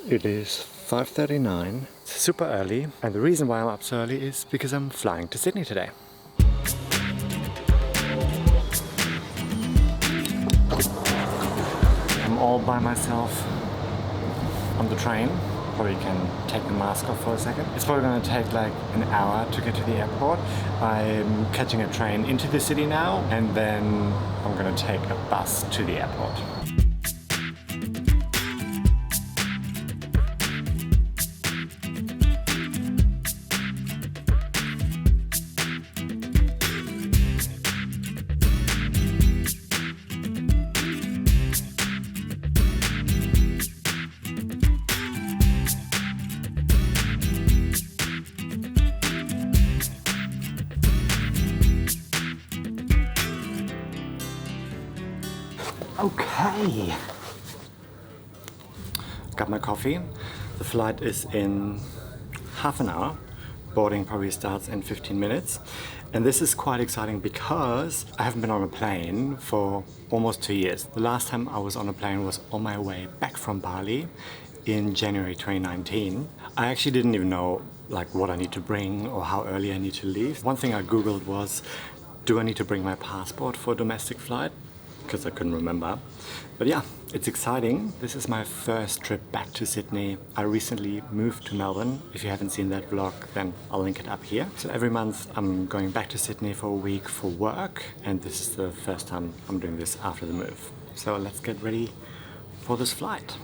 It is 5:39. It's super early, and the reason why I'm up so early is because I'm flying to Sydney today. I'm all by myself on the train. Probably can take the mask off for a second. It's probably going to take like an hour to get to the airport. I'm catching a train into the city now, and then I'm going to take a bus to the airport. Okay, got my coffee. The flight is in half an hour. Boarding probably starts in 15 minutes. And this is quite exciting because I haven't been on a plane for almost 2 years. The last time I was on a plane was on my way back from Bali in January 2019. I actually didn't even know like what I need to bring or how early I need to leave. One thing I googled was, do I need to bring my passport for a domestic flight? Because I couldn't remember. But yeah, it's exciting. This is my first trip back to Sydney. I recently moved to Melbourne. If you haven't seen that vlog, then I'll link it up here. So every month I'm going back to Sydney for a week for work, and this is the first time I'm doing this after the move. So let's get ready for this flight.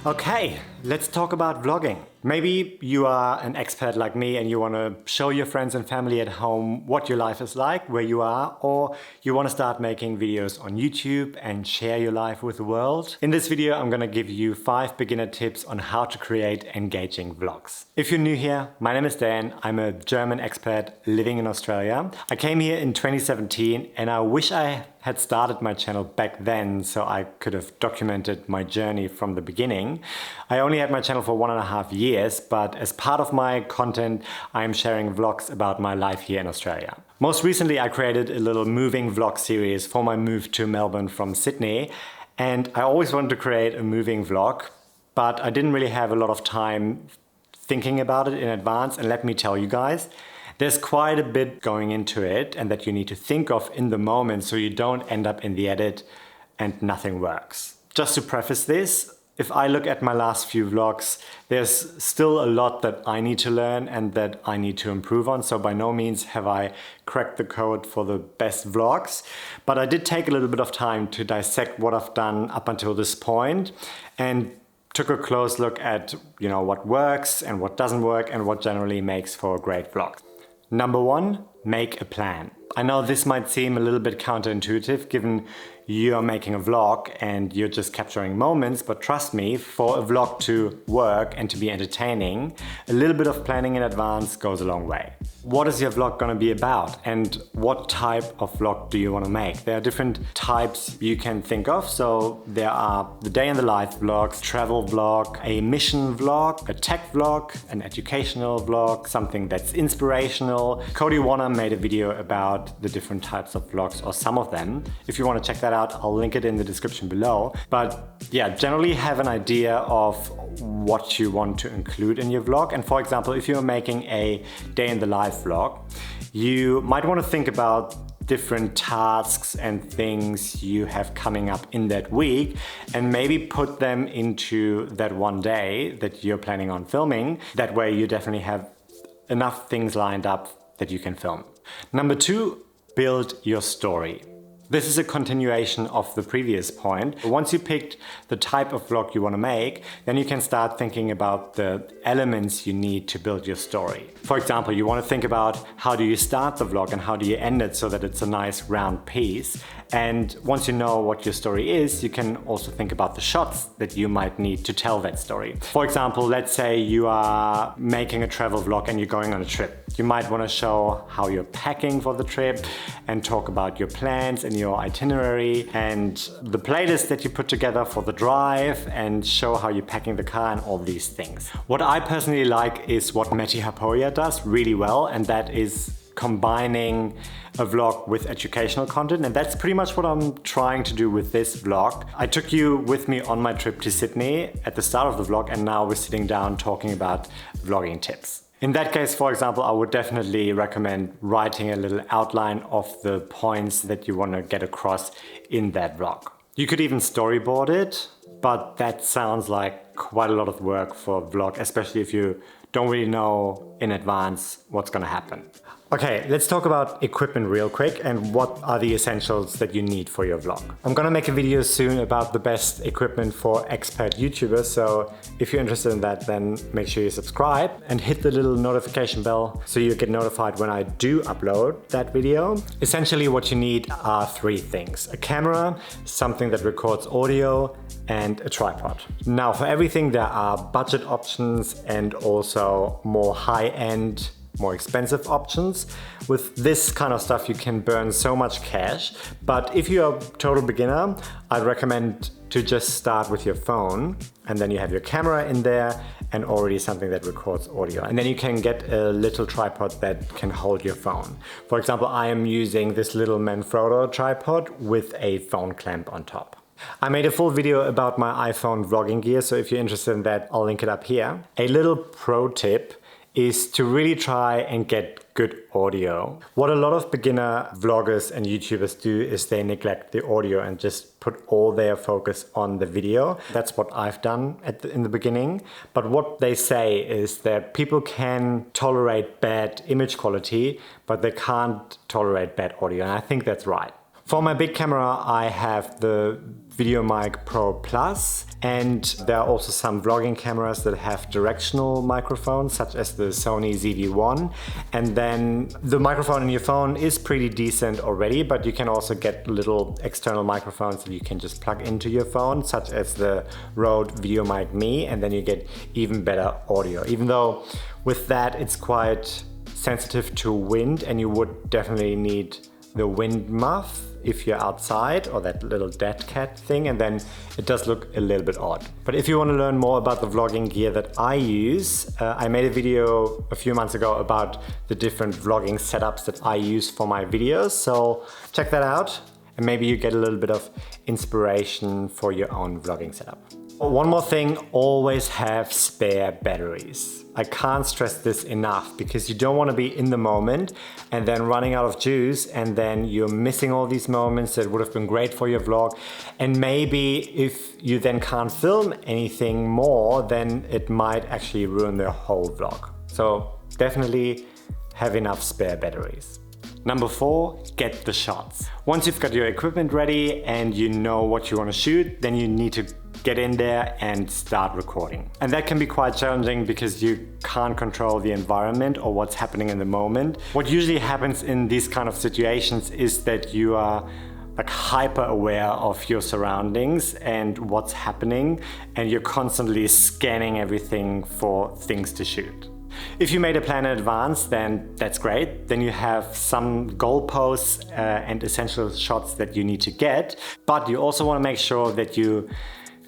Okay, let's talk about vlogging. Maybe you are an expert like me and you want to show your friends and family at home what your life is like, where you are, or you want to start making videos on YouTube and share your life with the world. In this video, I'm going to give you 5 beginner tips on how to create engaging vlogs. If you're new here, my name is Dan. I'm a German expat living in Australia. I came here in 2017 and I wish I had started my channel back then so I could have documented my journey from the beginning. I only had my channel for 1.5 years, but as part of my content, I'm sharing vlogs about my life here in Australia. Most recently, I created a little moving vlog series for my move to Melbourne from Sydney, and I always wanted to create a moving vlog, but I didn't really have a lot of time thinking about it in advance, and let me tell you guys, there's quite a bit going into it and that you need to think of in the moment so you don't end up in the edit and nothing works. Just to preface this, if I look at my last few vlogs, there's still a lot that I need to learn and that I need to improve on. So by no means have I cracked the code for the best vlogs, but I did take a little bit of time to dissect what I've done up until this point and took a close look at, what works and what doesn't work and what generally makes for a great vlog. Number 1, make a plan. I know this might seem a little bit counterintuitive given you're making a vlog and you're just capturing moments, but trust me, for a vlog to work and to be entertaining, a little bit of planning in advance goes a long way. What is your vlog going to be about and what type of vlog do you want to make? There are different types you can think of. So there are the day in the life vlogs, travel vlog, a mission vlog, a tech vlog, an educational vlog, something that's inspirational. Cody Warner made a video about the different types of vlogs, or some of them. If you want to check that out, I'll link it in the description below. But yeah, generally have an idea of what you want to include in your vlog. And for example, if you're making a day in the life vlog, you might want to think about different tasks and things you have coming up in that week and maybe put them into that one day that you're planning on filming. That way you definitely have enough things lined up that you can film. Number 2, build your story. This is a continuation of the previous point. Once you picked the type of vlog you want to make, then you can start thinking about the elements you need to build your story. For example, you want to think about how do you start the vlog and how do you end it so that it's a nice round piece. And once you know what your story is, you can also think about the shots that you might need to tell that story. For example, let's say you are making a travel vlog and you're going on a trip. You might want to show how you're packing for the trip and talk about your plans and your itinerary and the playlist that you put together for the drive and show how you're packing the car and all these things. What I personally like is what Matti Haapoja does really well, and that is combining a vlog with educational content, and that's pretty much what I'm trying to do with this vlog. I took you with me on my trip to Sydney at the start of the vlog, and now we're sitting down talking about vlogging tips. In that case, for example, I would definitely recommend writing a little outline of the points that you want to get across in that vlog. You could even storyboard it, but that sounds like quite a lot of work for a vlog, especially if you don't really know in advance what's going to happen. Okay, let's talk about equipment real quick and what are the essentials that you need for your vlog. I'm gonna make a video soon about the best equipment for expat YouTubers, so if you're interested in that, then make sure you subscribe and hit the little notification bell so you get notified when I do upload that video. Essentially what you need are three things: a camera, something that records audio, and a tripod. Now for everything there are budget options and also more high-end, more expensive options. With this kind of stuff you can burn so much cash, but if you're a total beginner, I'd recommend to just start with your phone, and then you have your camera in there and already something that records audio. And then you can get a little tripod that can hold your phone. For example, I am using this little Manfrotto tripod with a phone clamp on top. I made a full video about my iPhone vlogging gear, so if you're interested in that, I'll link it up here. A little pro tip is to really try and get good audio. What a lot of beginner vloggers and YouTubers do is they neglect the audio and just put all their focus on the video. That's what I've done in the beginning. But what they say is that people can tolerate bad image quality, but they can't tolerate bad audio, and I think that's right. For my big camera, I have the VideoMic Pro Plus, and there are also some vlogging cameras that have directional microphones, such as the Sony ZV-1. And then the microphone in your phone is pretty decent already, but you can also get little external microphones that you can just plug into your phone, such as the Rode VideoMic Me, and then you get even better audio. Even though with that it's quite sensitive to wind, and you would definitely need the wind muff if you're outside, or that little dead cat thing, and then it does look a little bit odd. But if you want to learn more about the vlogging gear that I use, I made a video a few months ago about the different vlogging setups that I use for my videos, so check that out and maybe you get a little bit of inspiration for your own vlogging setup. One more thing, always have spare batteries. I can't stress this enough, because you don't want to be in the moment and then running out of juice, and then you're missing all these moments that would have been great for your vlog. And maybe if you then can't film anything more, then it might actually ruin the whole vlog. So definitely have enough spare batteries. Number 4, get the shots. Once you've got your equipment ready and you know what you want to shoot, then you need to get in there and start recording. And that can be quite challenging because you can't control the environment or what's happening in the moment. What usually happens in these kind of situations is that you are like hyper aware of your surroundings and what's happening, and you're constantly scanning everything for things to shoot. If you made a plan in advance, then that's great. Then you have some goalposts and essential shots that you need to get, but you also want to make sure that you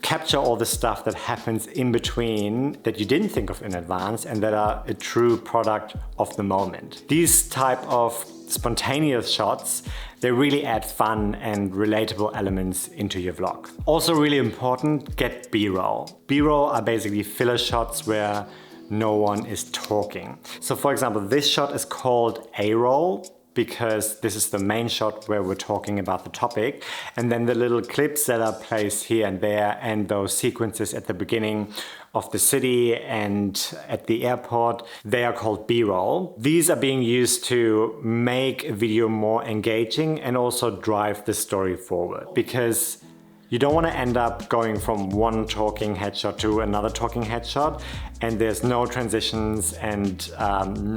capture all the stuff that happens in between that you didn't think of in advance and that are a true product of the moment. These type of spontaneous shots, they really add fun and relatable elements into your vlog. Also really important, get B-roll. B-roll are basically filler shots where no one is talking. So for example, this shot is called A-roll because this is the main shot where we're talking about the topic, and then the little clips that are placed here and there and those sequences at the beginning of the city and at the airport. They are called B-roll. These are being used to make a video more engaging and also drive the story forward, because you don't want to end up going from one talking headshot to another talking headshot and there's no transitions and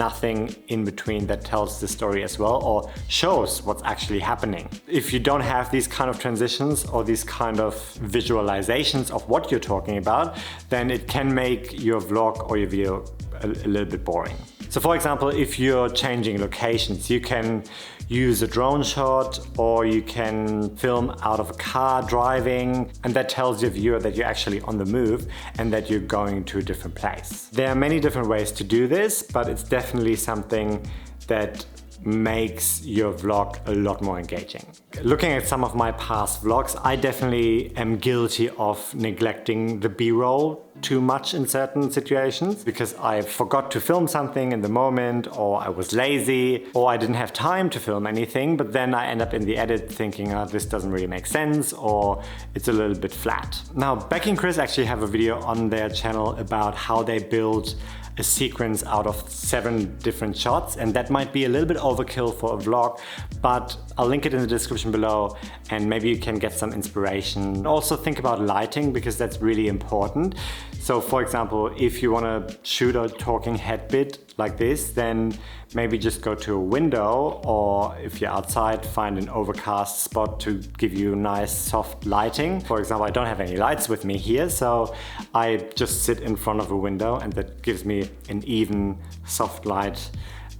nothing in between that tells the story as well or shows what's actually happening. If you don't have these kind of transitions or these kind of visualizations of what you're talking about, then it can make your vlog or your video a little bit boring. So for example, if you're changing locations, you can use a drone shot or you can film out of a car driving, and that tells your viewer that you're actually on the move and that you're going to a different place. There are many different ways to do this, but it's definitely something that makes your vlog a lot more engaging. Looking at some of my past vlogs, I definitely am guilty of neglecting the B-roll too much in certain situations because I forgot to film something in the moment, or I was lazy, or I didn't have time to film anything, but then I end up in the edit thinking, oh, this doesn't really make sense, or it's a little bit flat. Now, Becky and Chris actually have a video on their channel about how they build a sequence out of 7 different shots, and that might be a little bit overkill for a vlog, but I'll link it in the description below and maybe you can get some inspiration. Also think about lighting, because that's really important. So for example, if you want to shoot a talking head bit like this, then maybe just go to a window, or if you're outside, find an overcast spot to give you nice soft lighting. For example, I don't have any lights with me here, so I just sit in front of a window and that gives me an even soft light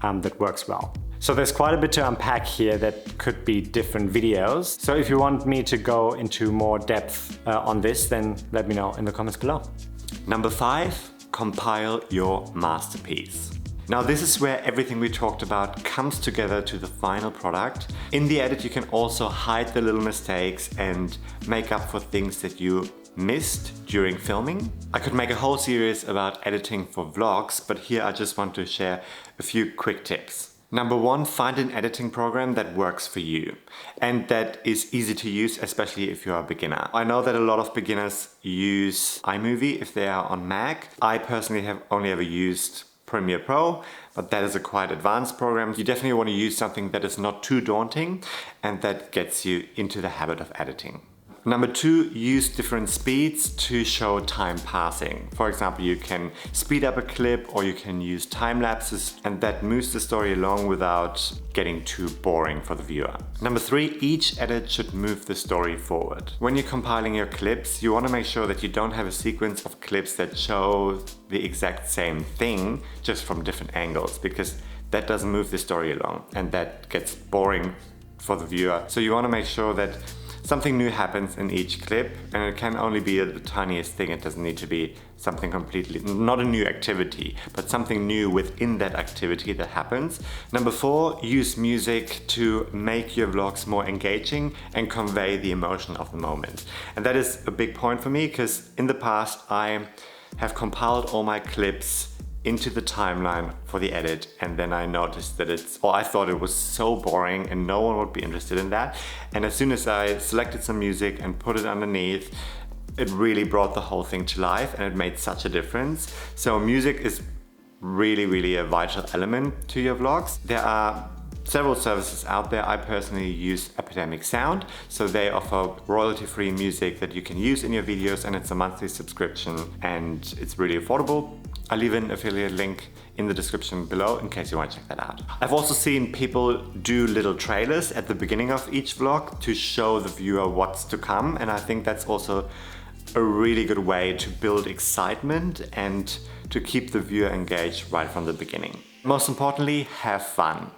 that works well. So there's quite a bit to unpack here that could be different videos. So if you want me to go into more depth on this, then let me know in the comments below. Number 5, compile your masterpiece. Now this is where everything we talked about comes together to the final product. In the edit you can also hide the little mistakes and make up for things that you missed during filming. I could make a whole series about editing for vlogs, but here I just want to share a few quick tips. Number 1, find an editing program that works for you and that is easy to use, especially if you're a beginner. I know that a lot of beginners use iMovie if they are on Mac. I personally have only ever used Premiere Pro, but that is a quite advanced program. You definitely want to use something that is not too daunting and that gets you into the habit of editing. Number 2, use different speeds to show time passing. For example, you can speed up a clip or you can use time lapses, and that moves the story along without getting too boring for the viewer. Number 3, each edit should move the story forward. When you're compiling your clips, you want to make sure that you don't have a sequence of clips that show the exact same thing just from different angles, because that doesn't move the story along and that gets boring for the viewer. So you want to make sure that something new happens in each clip, and it can only be the tiniest thing. It doesn't need to be something completely, not a new activity, but something new within that activity that happens. Number 4, use music to make your vlogs more engaging and convey the emotion of the moment. And that is a big point for me, because in the past I have compiled all my clips into the timeline for the edit, and then I noticed that I thought it was so boring and no one would be interested in that. And as soon as I selected some music and put it underneath, it really brought the whole thing to life and it made such a difference. So music is really a vital element to your vlogs. There are several services out there. I personally use Epidemic Sound, so they offer royalty-free music that you can use in your videos, and it's a monthly subscription and it's really affordable. I'll leave an affiliate link in the description below in case you want to check that out. I've also seen people do little trailers at the beginning of each vlog to show the viewer what's to come, and I think that's also a really good way to build excitement and to keep the viewer engaged right from the beginning. Most importantly, have fun.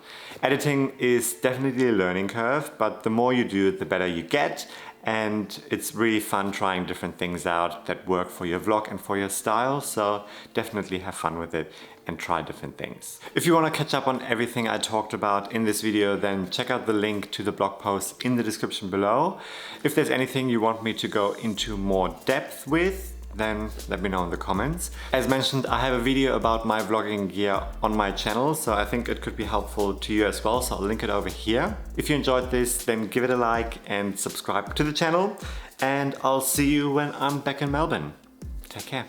Editing is definitely a learning curve, but the more you do it, the better you get. And it's really fun trying different things out that work for your vlog and for your style. So definitely have fun with it and try different things. If you want to catch up on everything I talked about in this video, then check out the link to the blog post in the description below. If there's anything you want me to go into more depth with, then let me know in the comments. As mentioned, I have a video about my vlogging gear on my channel, so I think it could be helpful to you as well, so I'll link it over here. If you enjoyed this, then give it a like and subscribe to the channel, and I'll see you when I'm back in Melbourne. Take care.